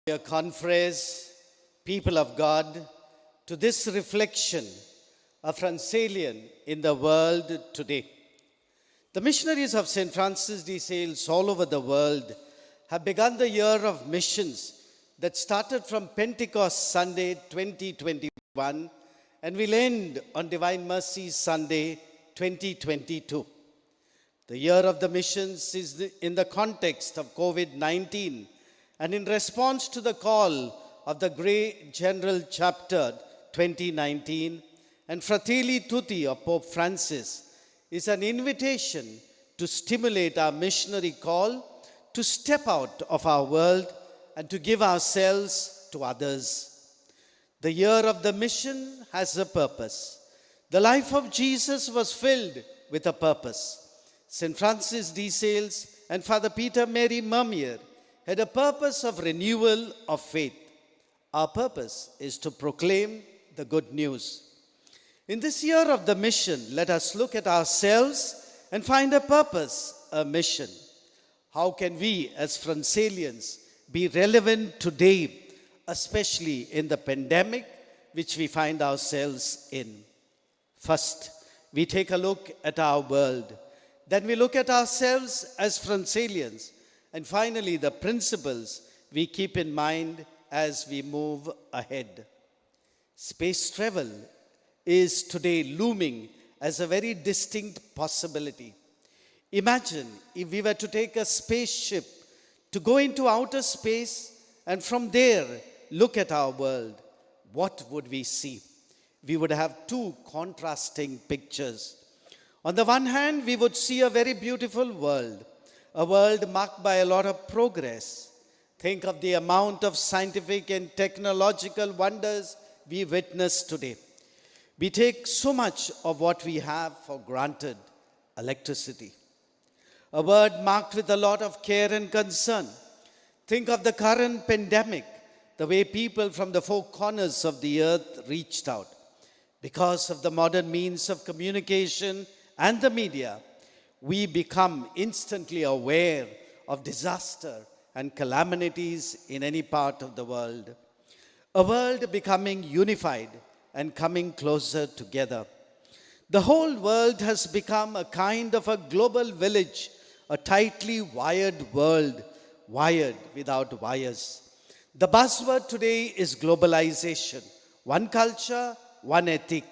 Dear confreres, people of God, to this reflection of Franciscan in the world today. The missionaries of St. Francis de Sales all over the world have begun the year of missions that started from Pentecost Sunday 2021 and will end on Divine Mercy Sunday 2022. The year of the missions is in the context of COVID-19 and in response to the call of the Grey General Chapter 2019 and Fratelli Tutti of Pope Francis is an invitation to stimulate our missionary call to step out of our world and to give ourselves to others. The year of the mission has a purpose. The life of Jesus was filled with a purpose. St. Francis de Sales and Father Peter Mary Mermier had a purpose of renewal of faith. Our purpose is to proclaim the good news. In this year of the mission, let us look at ourselves and find a purpose, a mission. How can we as Franciscans be relevant today, especially in the pandemic which we find ourselves in? First, we take a look at our world. Then we look at ourselves as Franciscans. And finally, the principles we keep in mind as we move ahead. Space travel is today looming as a very distinct possibility. Imagine if we were to take a spaceship to go into outer space and from there look at our world. What would we see? We would have two contrasting pictures. On the one hand, we would see a very beautiful world, a world marked by a lot of progress. Think of the amount of scientific and technological wonders we witness today. We take so much of what we have for granted, electricity. A world marked with a lot of care and concern. Think of the current pandemic, the way people from the four corners of the earth reached out. Because of the modern means of communication and the media, we become instantly aware of disaster and calamities in any part of the world. A world becoming unified and coming closer together. The whole world has become a kind of a global village, a tightly wired world, wired without wires. The buzzword today is globalization. One culture, one ethic.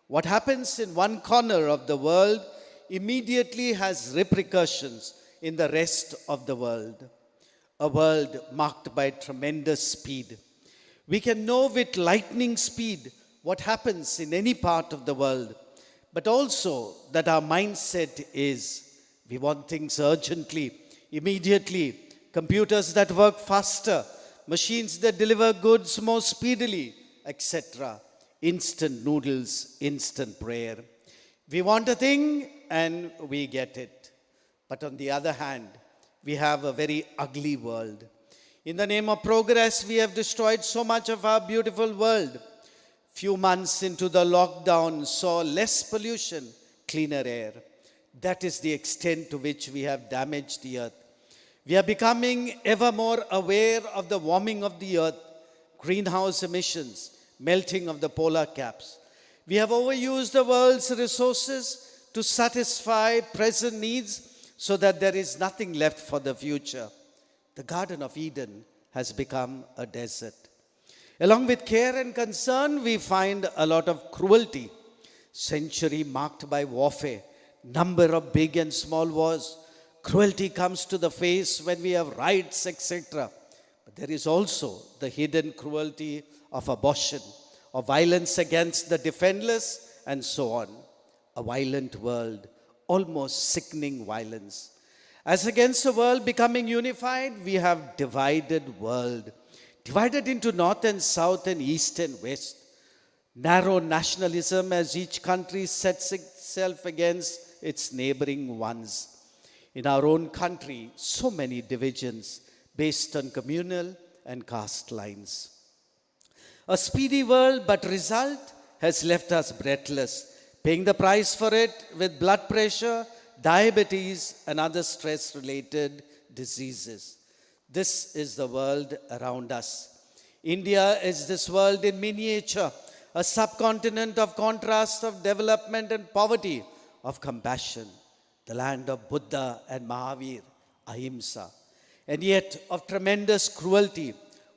What happens in one corner of the world immediately has repercussions in the rest of the world. A world marked by tremendous speed. We can know with lightning speed what happens in any part of the world, but also that our mindset is we want things urgently, immediately, computers that work faster, machines that deliver goods more speedily, etc. Instant noodles, instant prayer. We want a thing and we get it. But on the other hand, we have a very ugly world. In the name of progress, we have destroyed so much of our beautiful world. Few months into the lockdown saw less pollution, cleaner air. That is the extent to which we have damaged the earth. We are becoming ever more aware of the warming of the earth, greenhouse emissions, melting of the polar caps. We have overused the world's resources to satisfy present needs so that there is nothing left for the future. The Garden of Eden has become a desert. Along with care and concern, we find a lot of cruelty. Century marked by warfare, number of big and small wars. Cruelty comes to the face when we have riots, etc. But there is also the hidden cruelty of abortion, of violence against the defenseless, and so on. A violent world, almost sickening violence. As against a world becoming unified, we have divided world. Divided into north and south and east and west. Narrow nationalism as each country sets itself against its neighboring ones. In our own country, so many divisions based on communal and caste lines. A speedy world, but result has left us breathless, paying the price for it with blood pressure, diabetes, and other stress-related diseases. This is the world around us. India is this world in miniature, a subcontinent of contrast, of development and poverty, of compassion, the land of Buddha and Mahavir, Ahimsa, and yet of tremendous cruelty,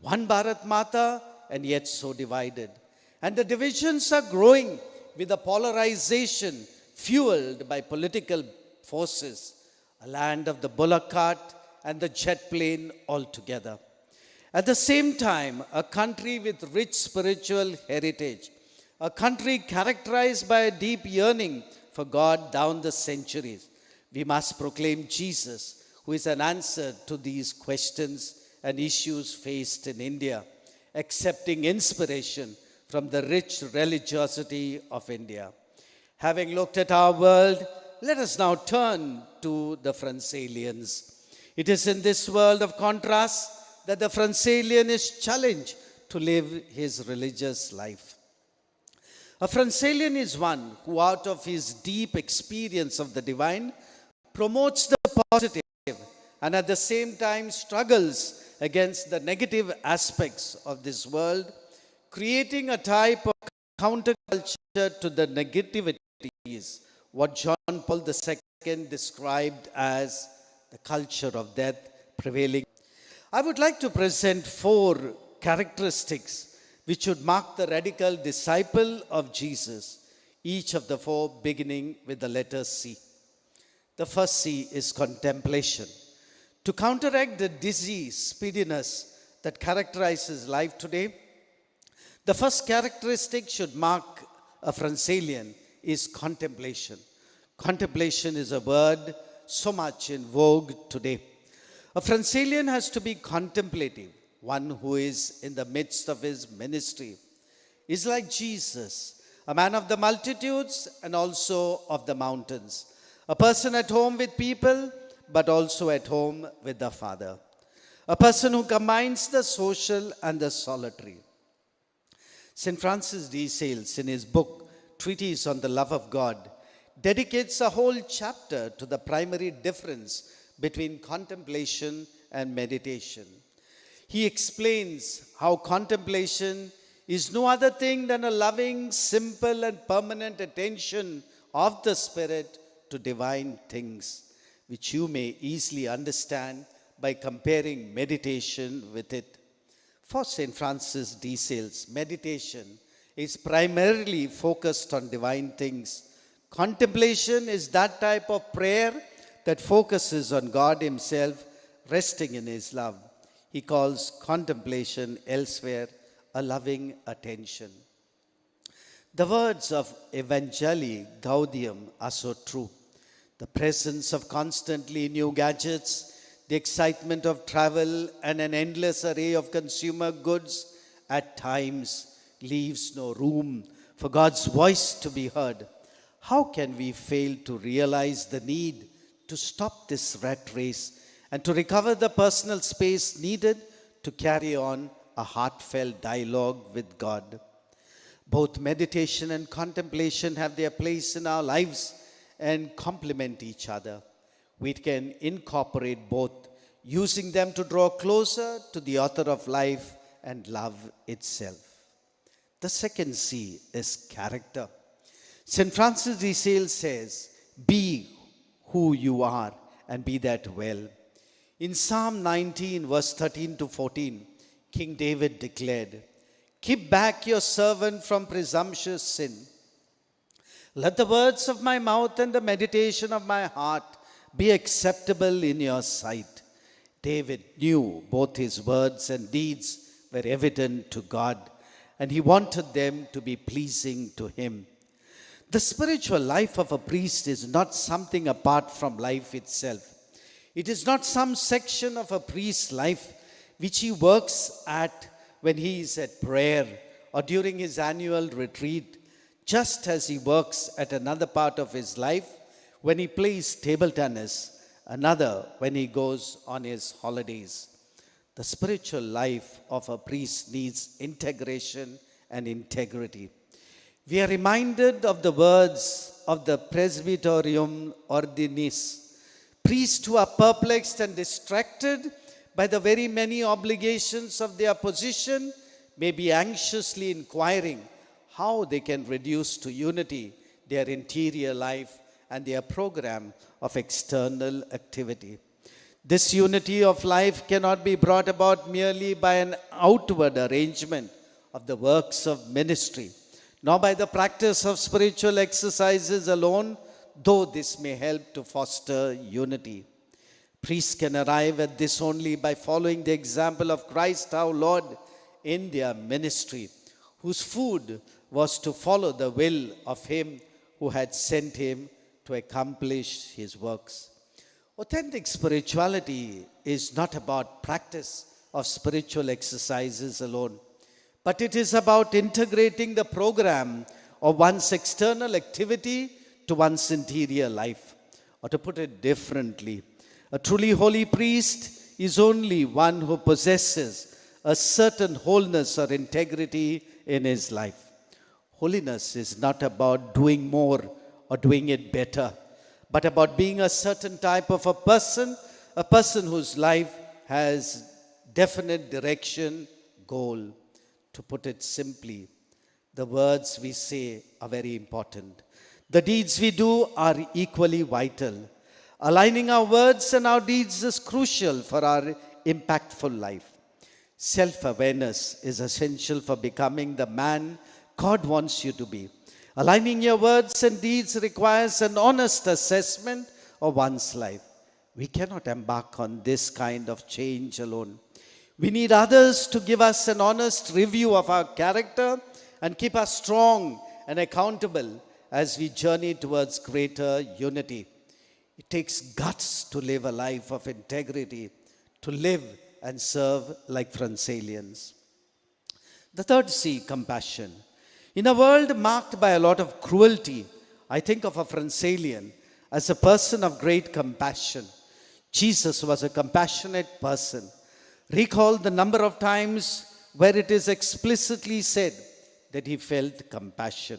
one Bharat Mata, and yet so divided. And the divisions are growing with the polarization fueled by political forces, a land of the bullock cart and the jet plane altogether. At the same time, a country with rich spiritual heritage, a country characterized by a deep yearning for God down the centuries. We must proclaim Jesus, who is an answer to these questions and issues faced in India, accepting inspiration from the rich religiosity of India. Having looked at our world, let us now turn to the Francalians. It is in this world of contrast that the Francalian is challenged to live his religious life. A Francalian is one who, out of his deep experience of the divine, promotes the positive and at the same time struggles against the negative aspects of this world, creating a type of counterculture to the negativities, what John Paul II described as the culture of death prevailing. I would like to present 4 characteristics which would mark the radical disciple of Jesus, each of the 4 beginning with the letter C. The first C is contemplation. To counteract the dizzy speediness that characterizes life today, the first characteristic should mark a Francalian is contemplation. Contemplation is a word so much in vogue today. A Francalian has to be contemplative, one who is in the midst of his ministry, is like Jesus, a man of the multitudes and also of the mountains, a person at home with people, but also at home with the Father, a person who combines the social and the solitary. St. Francis de Sales, in his book, Treatise on the Love of God, dedicates a whole chapter to the primary difference between contemplation and meditation. He explains how contemplation is no other thing than a loving, simple, and permanent attention of the Spirit to divine things, which you may easily understand by comparing meditation with it. For St. Francis de Sales, meditation is primarily focused on divine things. Contemplation is that type of prayer that focuses on God Himself, resting in His love. He calls contemplation elsewhere a loving attention. The words of Evangelii Gaudium are so true. The presence of constantly new gadgets, the excitement of travel, and an endless array of consumer goods at times leaves no room for God's voice to be heard. How can we fail to realize the need to stop this rat race and to recover the personal space needed to carry on a heartfelt dialogue with God? Both meditation and contemplation have their place in our lives and complement each other. We can incorporate both, using them to draw closer to the author of life and love itself. The second C is character. St. Francis de Sales says, "Be who you are and be that well." In Psalm 19, verse 13 to 14, King David declared, "Keep back your servant from presumptuous sin. Let the words of my mouth and the meditation of my heart be acceptable in your sight." David knew both his words and deeds were evident to God, and he wanted them to be pleasing to Him. The spiritual life of a priest is not something apart from life itself. It is not some section of a priest's life which he works at when he is at prayer or during his annual retreat, just as he works at another part of his life when he plays table tennis, another when he goes on his holidays. The spiritual life of a priest needs integration and integrity. We are reminded of the words of the Presbyterium Ordinis. Priests who are perplexed and distracted by the very many obligations of their position, may be anxiously inquiring how they can reduce to unity their interior life and their program of external activity. This unity of life cannot be brought about merely by an outward arrangement of the works of ministry, nor by the practice of spiritual exercises alone, though this may help to foster unity. Priests can arrive at this only by following the example of Christ our Lord in their ministry, whose food was to follow the will of Him who had sent Him to accomplish His works. Authentic spirituality is not about practice of spiritual exercises alone, but it is about integrating the program of one's external activity to one's interior life. Or to put it differently, a truly holy priest is only one who possesses a certain wholeness or integrity in his life. Holiness is not about doing more or doing it better, but about being a certain type of a person whose life has definite direction, goal. To put it simply, the words we say are very important. The deeds we do are equally vital. Aligning our words and our deeds is crucial for our impactful life. Self-awareness is essential for becoming the man God wants you to be. Aligning your words and deeds requires an honest assessment of one's life. We cannot embark on this kind of change alone. We need others to give us an honest review of our character and keep us strong and accountable as we journey towards greater unity. It takes guts to live a life of integrity, to live and serve like Francalians. The third C, compassion. In a world marked by a lot of cruelty, I think of a Francalian as a person of great compassion. Jesus was a compassionate person. Recall the number of times where it is explicitly said that he felt compassion.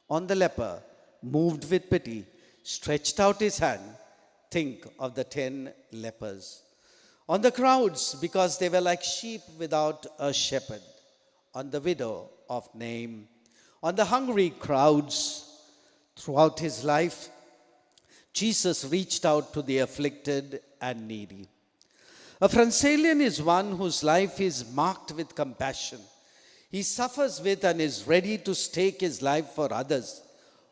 On the leper, moved with pity, stretched out his hand. Think of the 10 lepers. On the crowds, because they were like sheep without a shepherd. On the widow of Nain. On the hungry crowds. Throughout his life, Jesus reached out to the afflicted and needy. A Francalian is one whose life is marked with compassion. He suffers with and is ready to stake his life for others,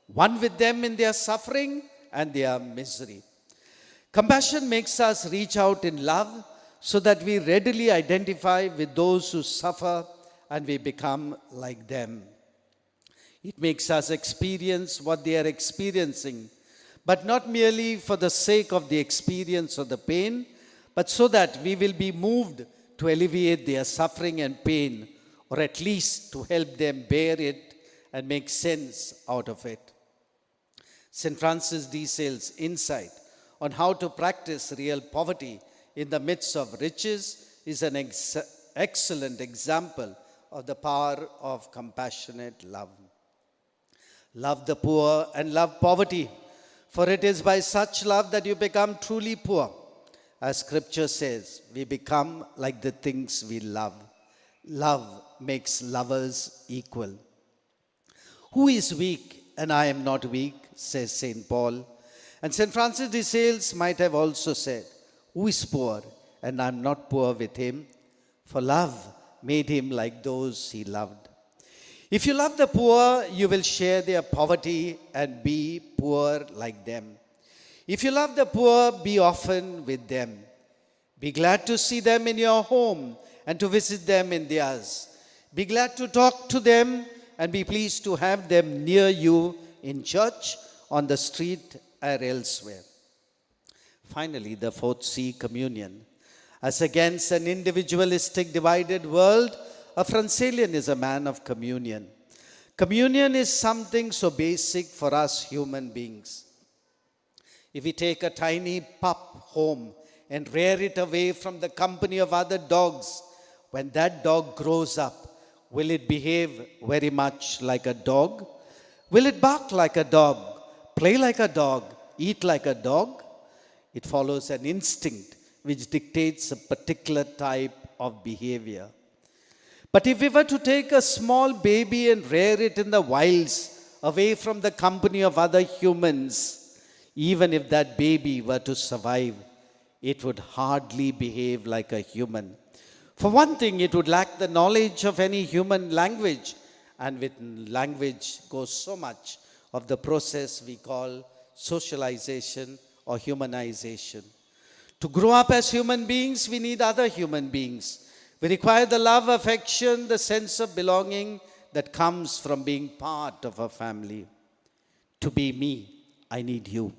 one with them in their suffering and their misery. Compassion makes us reach out in love so that we readily identify with those who suffer and we become like them. It makes us experience what they are experiencing, but not merely for the sake of the experience or the pain, but so that we will be moved to alleviate their suffering and pain, or at least to help them bear it and make sense out of it. St. Francis de Sales' insight on how to practice real poverty in the midst of riches is an excellent example of the power of compassionate love. Love the poor and love poverty, for it is by such love that you become truly poor. As Scripture says, we become like the things we love. Love makes lovers equal. Who is weak and I am not weak, says St. Paul. And St. Francis de Sales might have also said, who is poor and I am not poor with him? For love made him like those he loved. If you love the poor, you will share their poverty and be poor like them. If you love the poor, be often with them. Be glad to see them in your home and to visit them in theirs. Be glad to talk to them and be pleased to have them near you in church, on the street, or elsewhere. Finally, the fourth C, communion. As against an individualistic, divided world, a Francalian is a man of communion. Communion is something so basic for us human beings. If we take a tiny pup home and rear it away from the company of other dogs, when that dog grows up, will it behave very much like a dog? Will it bark like a dog, play like a dog, eat like a dog? It follows an instinct which dictates a particular type of behavior. But if we were to take a small baby and rear it in the wilds, away from the company of other humans, even if that baby were to survive, it would hardly behave like a human. For one thing, it would lack the knowledge of any human language, and with language goes so much of the process we call socialization or humanization. To grow up as human beings, we need other human beings. We require the love, affection, the sense of belonging that comes from being part of a family. To be me, I need you.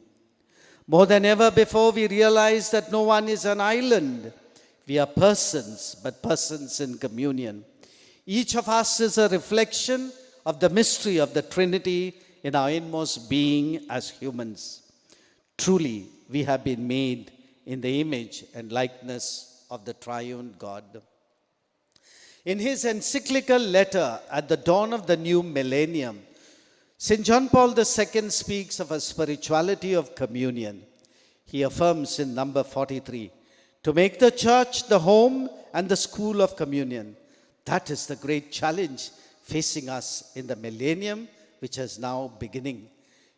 More than ever before, we realize that no one is an island. We are persons, but persons in communion. Each of us is a reflection of the mystery of the Trinity in our inmost being as humans. Truly, we have been made in the image and likeness of the triune God. In his encyclical letter at the dawn of the new millennium, St. John Paul II speaks of a spirituality of communion. He affirms in number 43, to make the church the home and the school of communion. That is the great challenge facing us in the millennium, which is now beginning.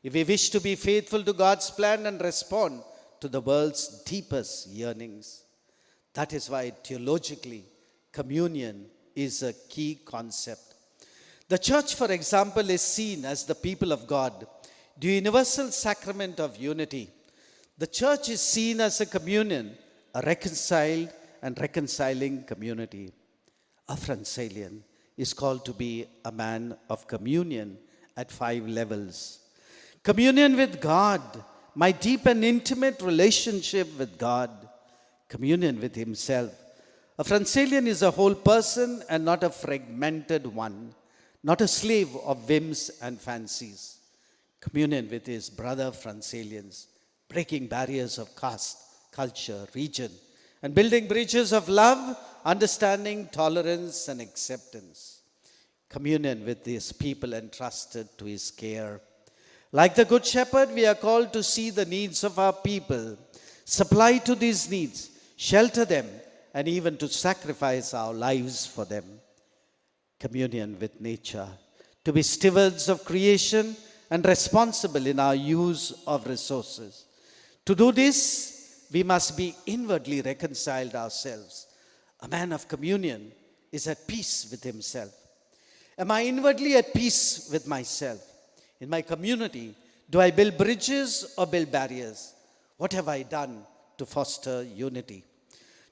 If we wish to be faithful to God's plan and respond to the world's deepest yearnings. That is why theologically, communion is a key concept. The church, for example, is seen as the people of God, the universal sacrament of unity. The church is seen as a communion, a reconciled and reconciling community. A Francilian is called to be a man of communion at 5 levels. Communion with God, my deep and intimate relationship with God. Communion with himself. A Francilian is a whole person and not a fragmented one, not a slave of whims and fancies. Communion with his brother Francilians, breaking barriers of caste, culture, region, and building bridges of love, understanding, tolerance, and acceptance. Communion with his people entrusted to his care. Like the Good Shepherd, we are called to see the needs of our people, supply to these needs, shelter them, and even to sacrifice our lives for them. Communion with nature, to be stewards of creation and responsible in our use of resources. To do this, we must be inwardly reconciled ourselves. A man of communion is at peace with himself. Am I inwardly at peace with myself? In my community, do I build bridges or build barriers? What have I done to foster unity?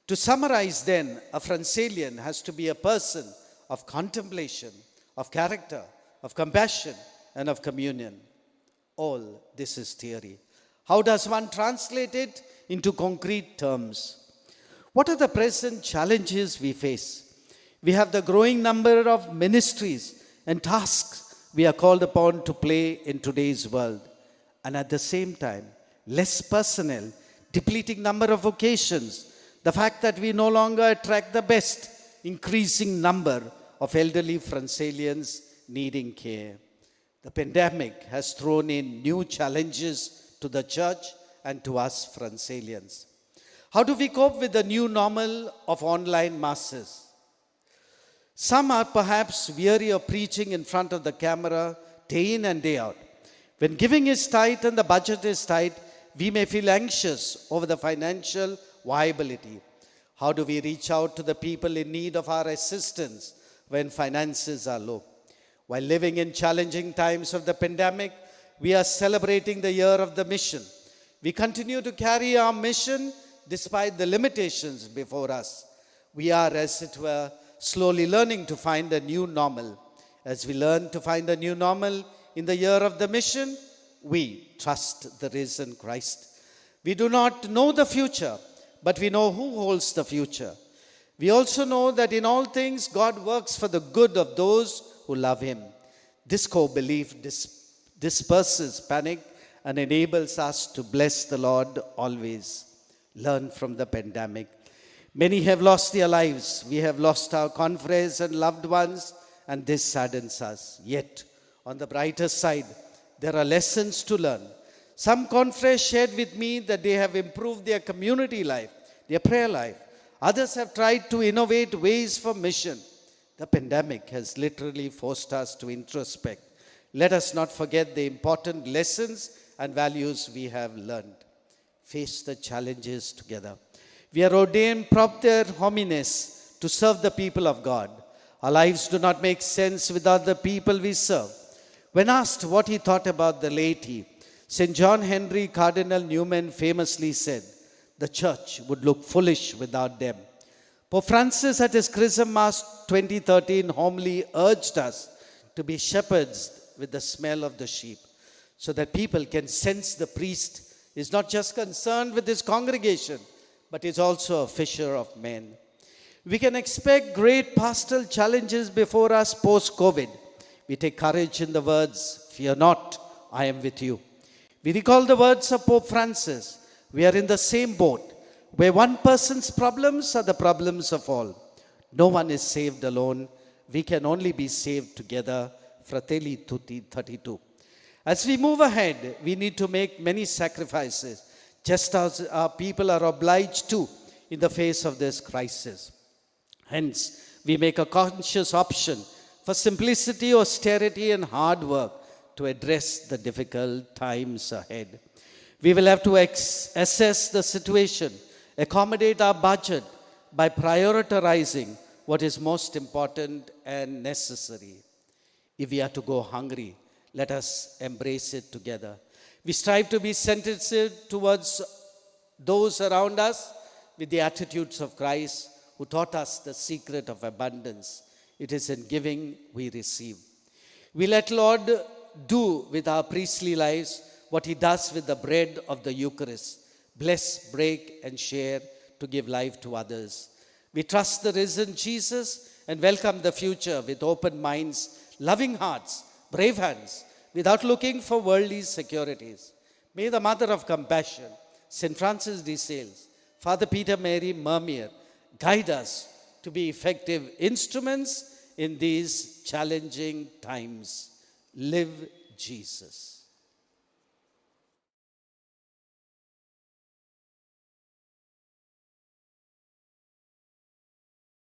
To summarize then, a Francilian has to be a person of contemplation, of character, of compassion, and of communion. All this is theory. How does one translate it into concrete terms? What are the present challenges we face? We have the growing number of ministries and tasks we are called upon to play in today's world. And at the same time, less personnel, depleting number of vocations, the fact that we no longer attract the best, increasing number of elderly Francilians needing care. The pandemic has thrown in new challenges to the church and to us Francilians. How do we cope with the new normal of online masses? Some are perhaps weary of preaching in front of the camera day in and day out. When giving is tight and the budget is tight, we may feel anxious over the financial viability. How do we reach out to the people in need of our assistance when finances are low? While living in challenging times of the pandemic, we are celebrating the year of the mission. We continue to carry our mission despite the limitations before us. We are, as it were, slowly learning to find a new normal. As we learn to find a new normal in the year of the mission, we trust the risen Christ. We do not know the future, but we know who holds the future. We also know that in all things God works for the good of those who love him. This core belief disperses panic and enables us to bless the Lord always. Learn from the pandemic. Many have lost their lives. We have lost our confreres and loved ones, and this saddens us. Yet, on the brighter side, there are lessons to learn. Some confreres shared with me that they have improved their community life their prayer life. Others have tried to innovate ways for mission. The pandemic has literally forced us to introspect. Let us not forget the important lessons and values we have learned. Face the challenges together. We are ordained propter homines to serve the people of God. Our lives do not make sense without the people we serve. When asked what he thought about the laity, St. John Henry Cardinal Newman famously said, "The church would look foolish without them." Pope Francis at his Chrism Mass 2013 homily urged us to be shepherds with the smell of the sheep, so that people can sense the priest is not just concerned with his congregation, but is also a fisher of men. We can expect great pastoral challenges before us post-COVID. We take courage in the words, "Fear not, I am with you." We recall the words of Pope Francis. We are in the same boat, where one person's problems are the problems of all. No one is saved alone. We can only be saved together. Fratelli Tutti 32. As we move ahead, we need to make many sacrifices, just as our people are obliged to in the face of this crisis. Hence, we make a conscious option for simplicity, austerity, and hard work to address the difficult times ahead. We will have to assess the situation, accommodate our budget by prioritizing what is most important and necessary. If we are to go hungry, let us embrace it together. We strive to be sensitive towards those around us with the attitudes of Christ, who taught us the secret of abundance. It is in giving we receive. We let Lord do with our priestly lives what he does with the bread of the Eucharist. Bless, break, and share to give life to others. We trust the risen Jesus and welcome the future with open minds, loving hearts, brave hands, without looking for worldly securities. May the Mother of Compassion, St. Francis de Sales, Father Peter Mary Mermier, guide us to be effective instruments in these challenging times. Live Jesus.